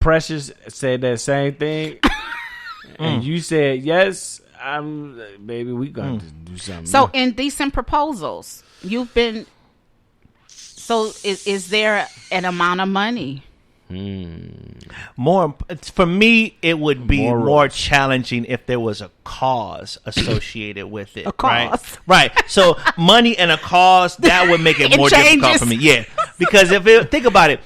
Precious said that same thing, and you said yes. Baby, we got to do something. So indecent proposals, you've been. So is there an amount of money? More for me, it would be more challenging if there was a cause associated with it. A cause, right? So money and a cause, that would make it more difficult for me. Yeah, because think about it.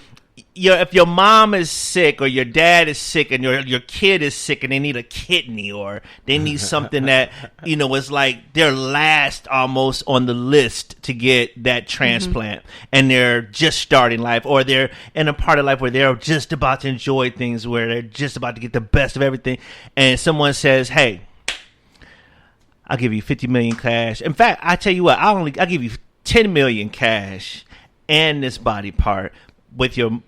If your mom is sick or your dad is sick and your kid is sick and they need a kidney or they need something that is like their last almost on the list to get that transplant, and they're just starting life, or they're in a part of life where they're just about to enjoy things, where they're just about to get the best of everything, and someone says, "Hey, I'll give you 50 million cash. In fact, I tell you what, I'll give you 10 million cash and this body part with your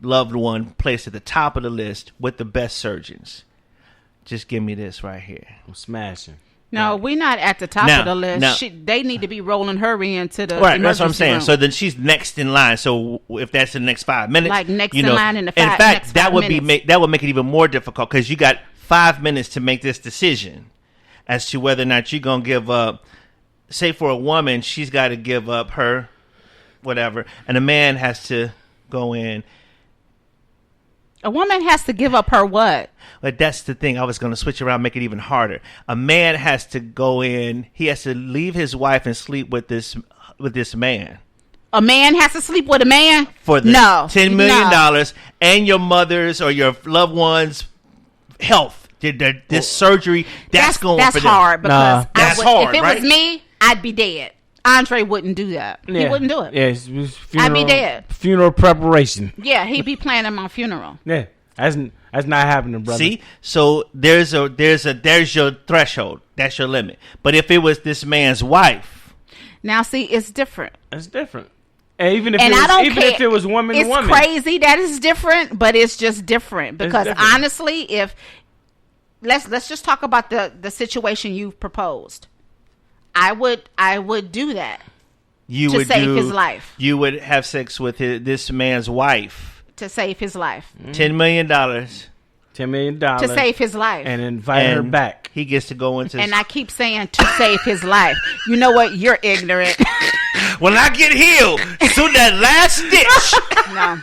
loved one placed at the top of the list with the best surgeons. Just give me this right here." I'm smashing. No, we're not at the top of the list. They need to be rolling her into the right. That's what I'm saying. Room. So then she's next in line. So if that's the next 5 minutes, like next in line in the in fact, that would minutes. that would make it even more difficult because you got 5 minutes to make this decision as to whether or not you're gonna give up. Say for a woman, she's got to give up her whatever, and a man has to go in. A woman has to give up her what? But that's the thing. I was going to switch around, make it even harder. A man has to go in. He has to leave his wife and sleep with this man. A man has to sleep with a man for the $10 million and your mother's or your loved one's health. This surgery that's going for them. That's hard because that's hard. If it was me, I'd be dead. Andre wouldn't do that. Yeah. He wouldn't do it. Yeah, I'd be dead. Funeral preparation. Yeah, he'd be planning my funeral. Yeah, that's not happening, brother. See, so there's your threshold. That's your limit. But if it was this man's wife, now see, it's different. It's different. And even if it was woman to woman, it's crazy that it's different, but it's just different because honestly, if let's just talk about the situation you've proposed. I would do that. To save his life. You would have sex with this man's wife to save his life. $10 million. $10 million to save his life, and invite her back. He gets to go into. And I keep saying to save his life. You know what? You're ignorant. When I get healed, soon that last stitch. No.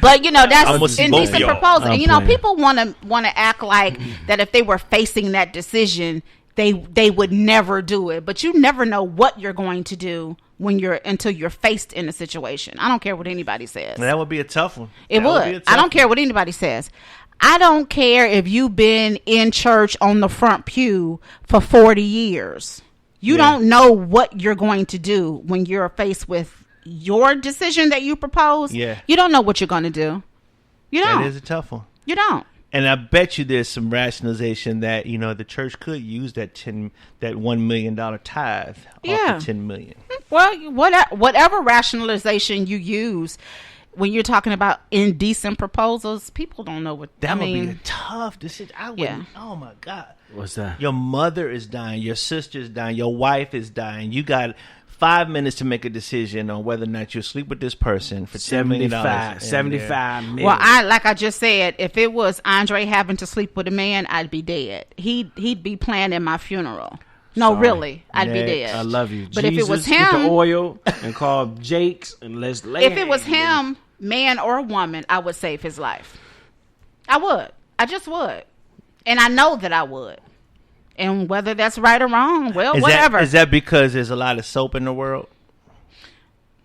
But that's indecent proposal. And people want to act like that if they were facing that decision, they would never do it. But you never know what you're going to do until you're faced in a situation. I don't care what anybody says. That would be a tough one. It would. I don't care what anybody says. I don't care if you've been in church on the front pew for 40 years. You don't know what you're going to do when you're faced with your decision that you propose. Yeah. You don't know what you're going to do. You don't. That is a tough one. You don't. And I bet you there's some rationalization that, the church could use that $1 million tithe off the $10 million. Well, whatever rationalization you use when you're talking about indecent proposals, people don't know what that would be a tough decision. Oh my God. What's that? Your mother is dying, your sister's dying, your wife is dying. You got 5 minutes to make a decision on whether or not you sleep with this person for $10 million. $75 million. Well, like I just said, if it was Andre having to sleep with a man, I'd be dead. He'd be planning my funeral. No, really, I'd be dead. I love you. But Jesus, if it was him, get the oil and call Jake's and let's lay. If it was him, man or woman, I would save his life. I would. I just would. And I know that I would. And whether that's right or wrong, whatever. Is that because there's a lot of soap in the world?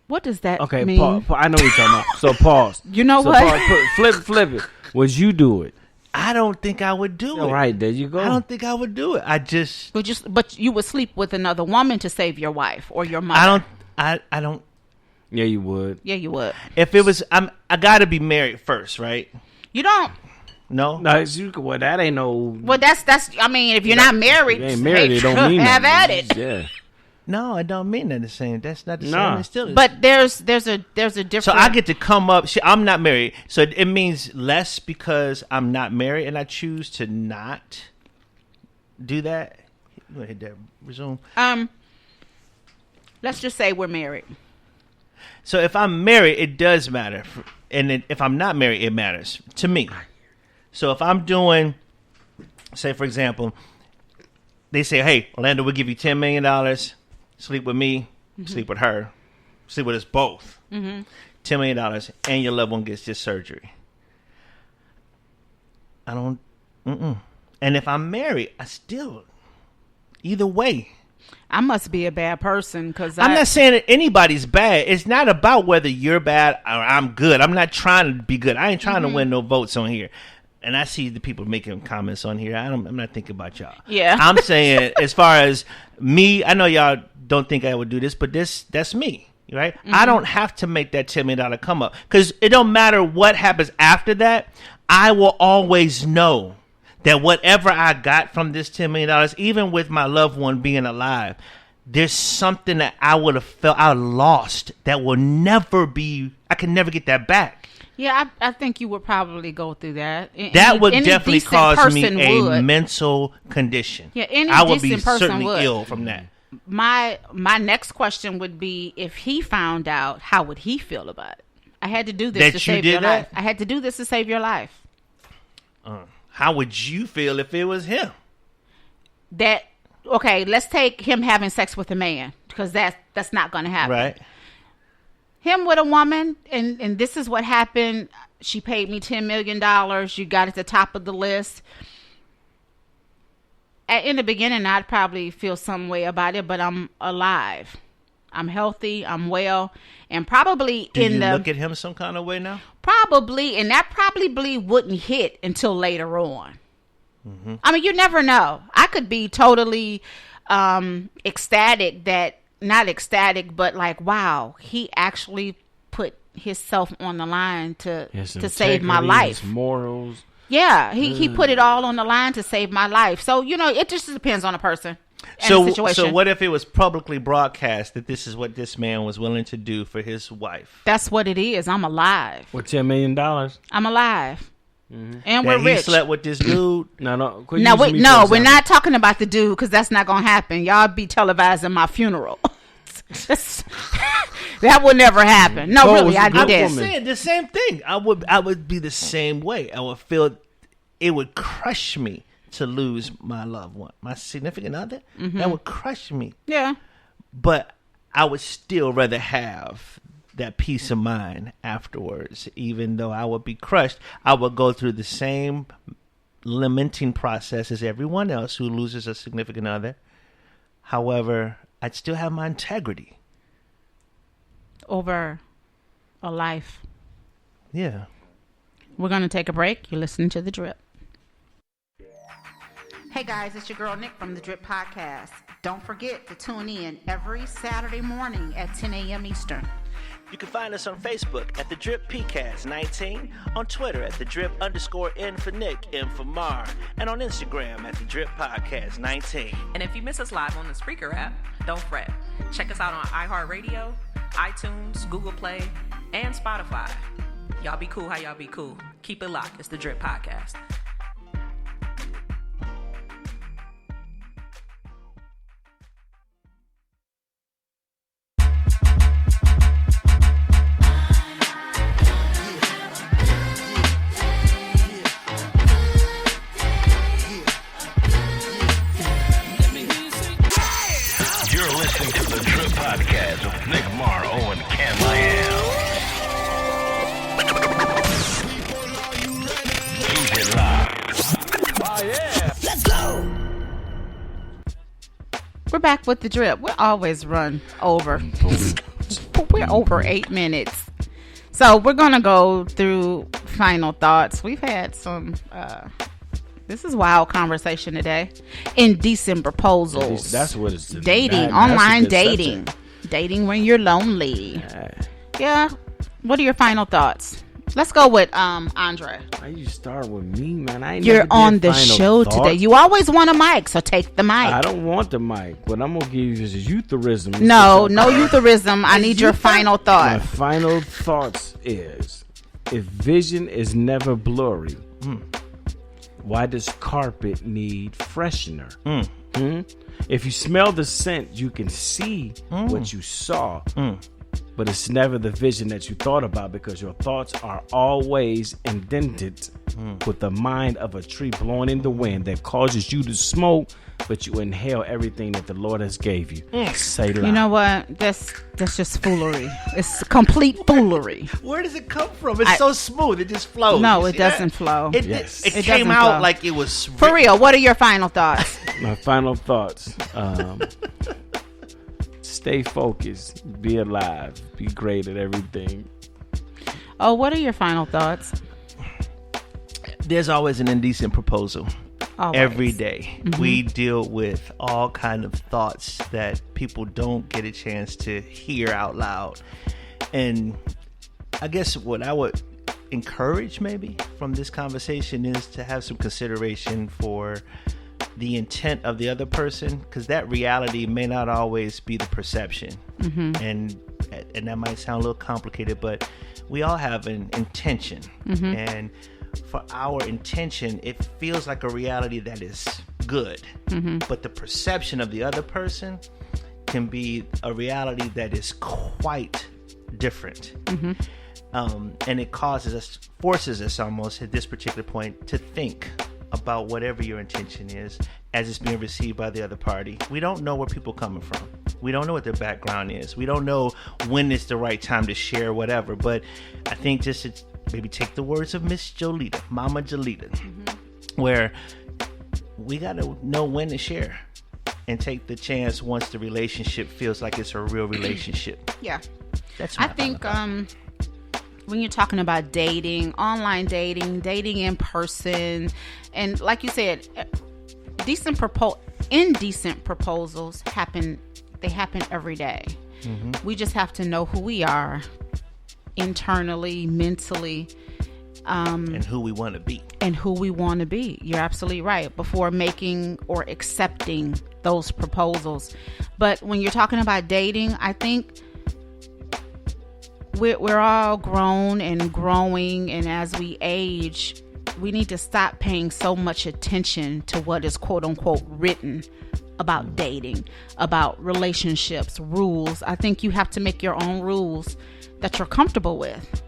What does that mean? Okay, I know what you're talking about. So pause. You know what? Flip it. Would you do it? I don't think I would do it. All right, there you go. I don't think I would do it. But you would sleep with another woman to save your wife or your mother. I don't. Yeah, you would. Yeah, you would. If it was, I got to be married first, right? You don't. No, well, that ain't no. Well, that's. I mean, if you're not married, you ain't married, it don't mean have nothing. at it. Yeah. No, I don't mean that the same. That's not the same. It's still. But there's a difference. So I get to come up. I'm not married, so it means less because I'm not married, and I choose to not do that. Go ahead, there. Resume. Let's just say we're married. So if I'm married, it does matter, and if I'm not married, it matters to me. So if I'm doing, say for example, they say, hey, Orlando, we'll give you $10 million, sleep with me, sleep with her, sleep with us both. $10 million, and your loved one gets this surgery. I don't, And if I'm married, I still, either way. I must be a bad person because I'm not saying that anybody's bad. It's not about whether you're bad or I'm good. I'm not trying to be good. I ain't trying to win no votes on here. And I see the people making comments on here. I'm not thinking about y'all. Yeah. I'm saying as far as me, I know y'all don't think I would do this, but that's me, right? I don't have to make that $10 million come up because it don't matter what happens after that. I will always know that whatever I got from this $10 million, even with my loved one being alive, there's something that I would have felt I lost that will never be, I can never get that back. Yeah, I think you would probably go through that. That would definitely cause me a mental condition. Yeah, any I would be decent person certainly would. ill from that. My next question would be, if he found out, how would he feel about it? I had to do this to save your life. I had to do this to save your life. How would you feel if it was him? Okay, let's take him having sex with a man, because that's not going to happen. Right. Him with a woman, and this is what happened. She paid me $10 million. You got at the top of the list. In the beginning, I'd probably feel some way about it, but I'm alive. I'm healthy. I'm well. And probably Do you look at him some kind of way now? Probably. And that probably wouldn't hit until later on. I mean, you never know. I could be totally ecstatic that, not ecstatic, but like, wow, he actually put himself on the line to save my life. His morals. Yeah, he put it all on the line to save my life. So, it just depends on the person and the situation. So what if it was publicly broadcast that this is what this man was willing to do for his wife? That's what it is. I'm alive. With $10 million? I'm alive. And that we're rich. He slept with this dude? No, we're not talking about the dude, because that's not going to happen. Y'all be televising my funeral. That would never happen. No, really, I did. I'm saying the same thing. I would be the same way. I would feel it would crush me to lose my loved one, my significant other. That would crush me. Yeah. But I would still rather have that peace of mind afterwards. Even though I would be crushed, I would go through the same lamenting process as everyone else who loses a significant other. However, I'd still have my integrity over a life. Yeah. We're going to take a break. You're listening to The Drip. Hey guys, it's your girl Nick from The Drip Podcast. Don't forget to tune in every Saturday morning at 10 a.m. Eastern. You can find us on Facebook at The Drip PCast 19, on Twitter at The Drip_N for Nick, M for Mar, and on Instagram at The Drip Podcast 19. And if you miss us live on the Spreaker app, don't fret. Check us out on iHeartRadio, iTunes, Google Play, and Spotify. Y'all be cool how y'all be cool. Keep it locked. It's The Drip Podcast. Podcast with Nick Morrow and Cam Liam. Keep it locked. Oh yeah, let's go. We're back with The Drip. We're always run over. We're over 8 minutes. So we're going to go through final thoughts. We've had some, this is wild conversation today. Indecent proposals. That's what it's dating, online dating. Dating when you're lonely. Yeah. What are your final thoughts? Let's go with Andre. Why you start with me, man? You're on the show today. You always want a mic, so take the mic. I don't want the mic. What I'm gonna give you is eutherism. No eutherism. I need your final thought. My final thoughts is, if vision is never blurry, why does carpet need freshener? If you smell the scent, you can see what you saw. but it's never the vision that you thought about, because your thoughts are always indented with the mind of a tree blowing in the wind that causes you to smoke, but you inhale everything that the Lord has gave you. Say you know what? That's just foolery. It's complete foolery. Where does it come from? It's so smooth. It just flows. No, it doesn't flow. It came out flow. Like it was. For real, what are your final thoughts? My final thoughts. Stay focused. Be alive. Be great at everything. Oh, what are your final thoughts? There's always an indecent proposal. Always. Every day. We deal with all kind of thoughts that people don't get a chance to hear out loud. And I guess what I would encourage maybe from this conversation is to have some consideration for the intent of the other person, because that reality may not always be the perception. And that might sound a little complicated, but we all have an intention. And for our intention, it feels like a reality that is good, but the perception of the other person can be a reality that is quite different. And it forces us almost at this particular point to think about whatever your intention is as it's being received by the other party. We don't know where people are coming from. We don't know what their background is. We don't know when it's the right time to share whatever. But I think just to maybe take the words of Miss Jolita, Mama Jolita, where we got to know when to share and take the chance once the relationship feels like it's a real relationship. Yeah. That's I think when you're talking about dating, online dating in person, and like you said, indecent proposals happen. They happen every day. We just have to know who we are internally, mentally, and who we want to be. You're absolutely right, before making or accepting those proposals. But when you're talking about dating, I think we're all grown and growing, and as we age, we need to stop paying so much attention to what is quote unquote written about dating, about relationships, rules. I think you have to make your own rules that you're comfortable with.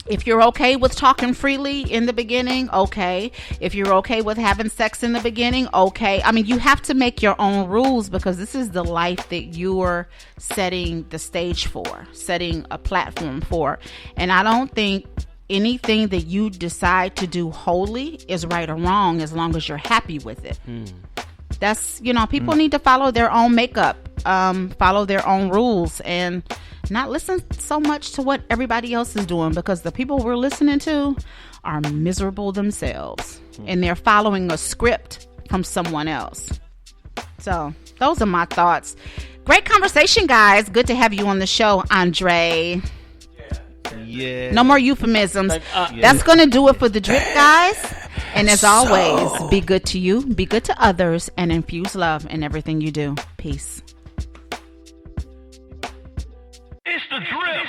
If you're okay with talking freely in the beginning, okay. If you're okay with having sex in the beginning, okay. I mean, you have to make your own rules, because this is the life that you're setting the stage for, setting a platform for. And I don't think anything that you decide to do wholly is right or wrong, as long as you're happy with it. That's, people need to follow their own makeup, follow their own rules, and not listen so much to what everybody else is doing, because the people we're listening to are miserable themselves, and they're following a script from someone else. So those are my thoughts. Great conversation, guys. Good to have you on the show, Andre. Yeah. No more euphemisms. That's going to do it for the drip, guys. And as always, be good to you, be good to others, and infuse love in everything you do. Peace. It's the drip.